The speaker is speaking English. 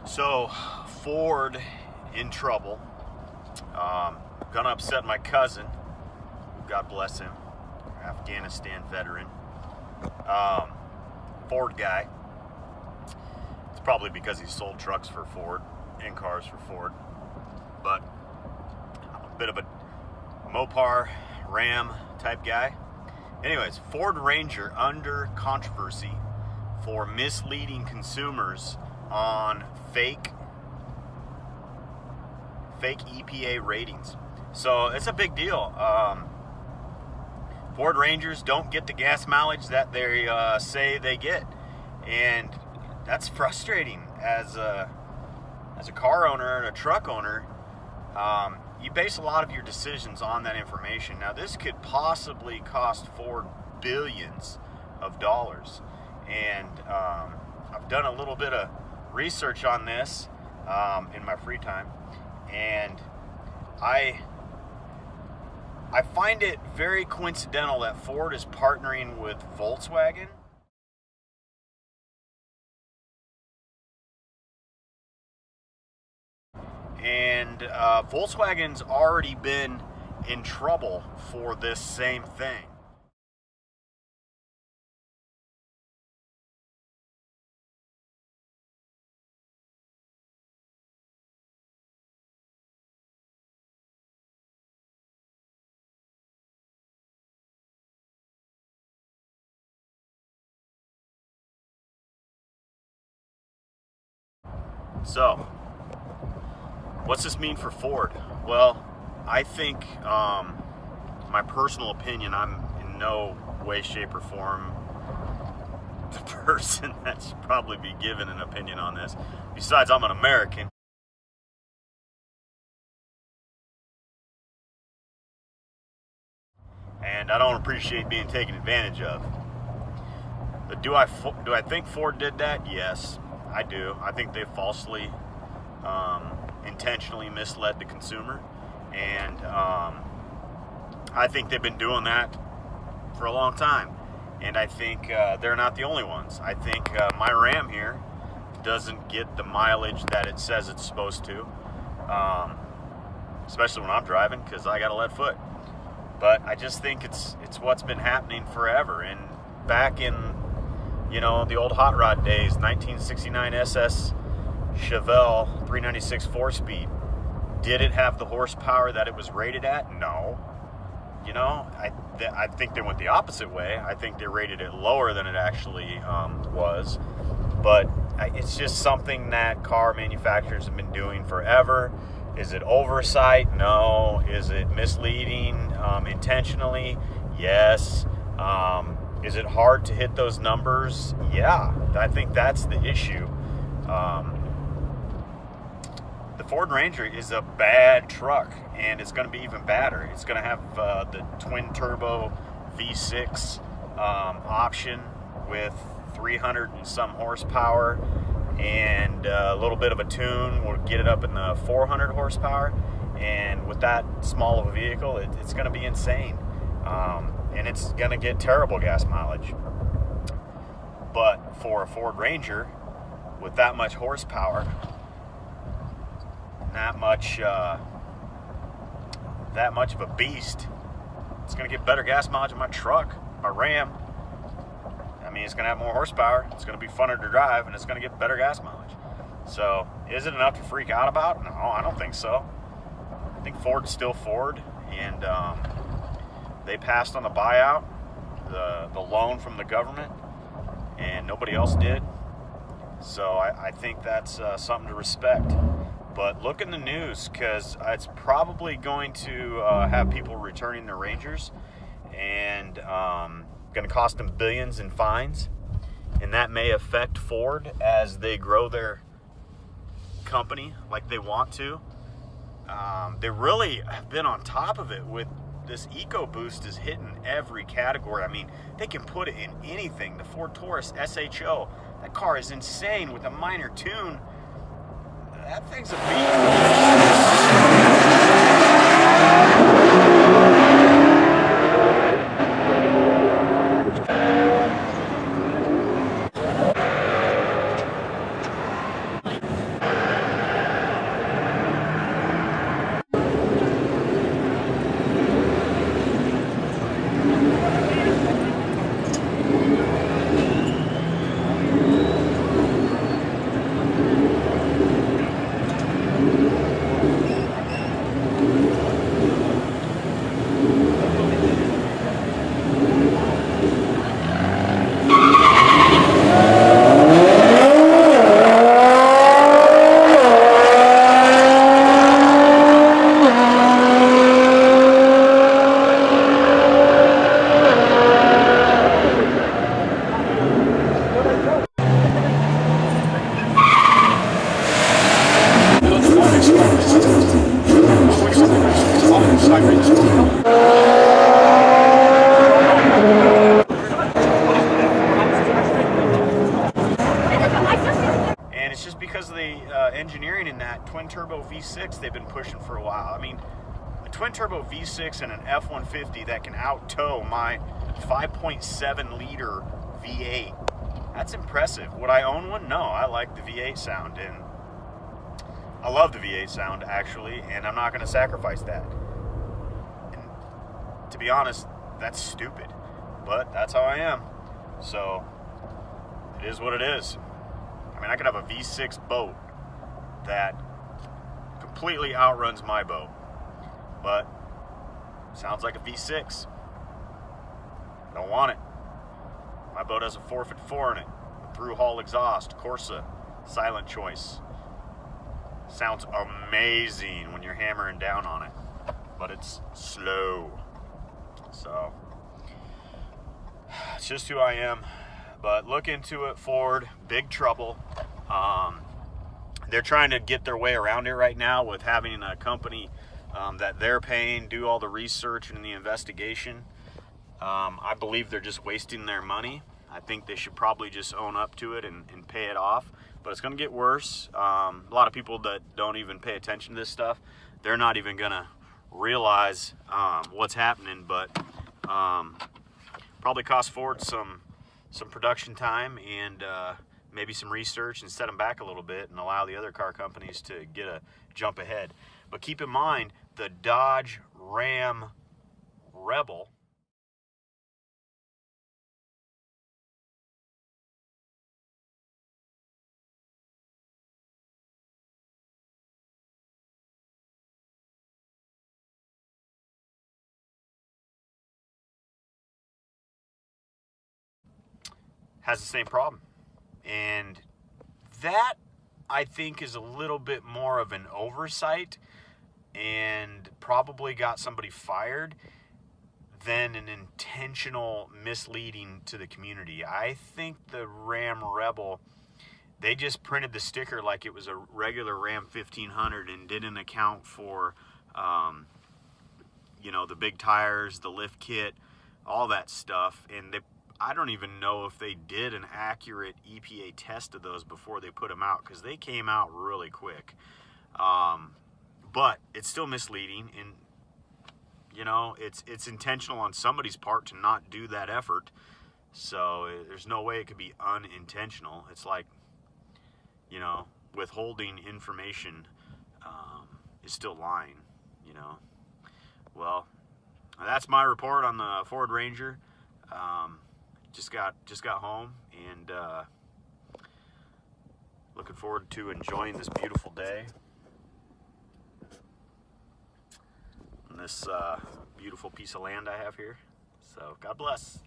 So, Ford in trouble. Gonna upset my cousin, God bless him, Afghanistan veteran. Ford guy. It's probably because he sold trucks for Ford and cars for Ford. But I'm a bit of a Mopar Ram type guy. Anyways, Ford Ranger under controversy for misleading consumers on fake EPA ratings. So it's a big deal. Ford Rangers don't get the gas mileage that they say they get, and that's frustrating as a car owner and a truck owner. You base a lot of your decisions on that information. Now, this could possibly cost Ford billions of dollars, and I've done a little bit of research on this in my free time, and I find it very coincidental that Ford is partnering with Volkswagen. And Volkswagen's already been in trouble for this same thing. So, what's this mean for Ford? Well, I think, my personal opinion, I'm in no way, shape, or form the person that should probably be given an opinion on this. Besides, I'm an American. And I don't appreciate being taken advantage of. But do I think Ford did that? Yes, I do. I think they falsely, intentionally misled the consumer, and I think they've been doing that for a long time. And I think they're not the only ones. I think my Ram here doesn't get the mileage that it says it's supposed to, especially when I'm driving, because I got a lead foot. But I just think it's what's been happening forever. And back in, the old hot rod days, 1969 SS Chevelle 396 4-speed, did it have the horsepower that it was rated at? No. I think they went the opposite way. I think they rated it lower than it actually was. But it's just something that car manufacturers have been doing forever. Is it oversight? No. Is it misleading intentionally? Yes. Is it hard to hit those numbers? Yeah. I think that's the issue. The Ford Ranger is a bad truck, and it's going to be even badder. It's going to have the twin turbo V6 option with 300 and some horsepower, and a little bit of a tune will get it up in the 400 horsepower. And with that small of a vehicle, it's going to be insane, and it's going to get terrible gas mileage. But for a Ford Ranger with that much horsepower, that much of a beast, it's going to get better gas mileage in my truck, my Ram. I mean, it's going to have more horsepower, it's going to be funner to drive, and it's going to get better gas mileage. So, is it enough to freak out about? No, I don't think so. I think Ford's still Ford, and they passed on the buyout, the loan from the government, and nobody else did. So I think that's something to respect. But look in the news, because it's probably going to have people returning their Rangers, and going to cost them billions in fines. And that may affect Ford as they grow their company like they want to. They really have been on top of it with this EcoBoost is hitting every category. I mean, they can put it in anything. The Ford Taurus SHO, that car is insane with a minor tune. That thing's a beast. And it's just because of the engineering in that twin turbo V6 they've been pushing for a while. I mean, a twin turbo V6 and an F-150 that can out-tow my 5.7 liter V8. That's impressive. Would I own one? No, I like the V8 sound, and I love the V8 sound actually, and I'm not going to sacrifice that. And to be honest, that's stupid, but that's how I am. So it is what it is. I mean, I could have a V6 boat that completely outruns my boat, but sounds like a V6. Don't want it. My boat has a 454 in it, through hull exhaust, Corsa, silent choice. Sounds amazing when you're hammering down on it, but it's slow. So it's just who I am. But look into it, Ford. Big trouble. They're trying to get their way around it right now with having a company that they're paying do all the research and the investigation. I believe they're just wasting their money. I think they should probably just own up to it and pay it off. But it's going to get worse. A lot of people that don't even pay attention to this stuff, they're not even going to realize what's happening. But probably cost Ford some production time and maybe some research, and set them back a little bit and allow the other car companies to get a jump ahead. But keep in mind, the Dodge Ram Rebel has the same problem. And that, I think, is a little bit more of an oversight and probably got somebody fired than an intentional misleading to the community. I think the Ram Rebel, they just printed the sticker like it was a regular Ram 1500 and didn't account for, you know, the big tires, the lift kit, all that stuff. And I don't even know if they did an accurate EPA test of those before they put them out, because they came out really quick. But it's still misleading, and you know, it's intentional on somebody's part to not do that effort. So there's no way it could be unintentional. It's like, you know, withholding information is still lying, you know. Well, that's my report on the Ford Ranger. Just got home, and looking forward to enjoying this beautiful day and this beautiful piece of land I have here. So God bless.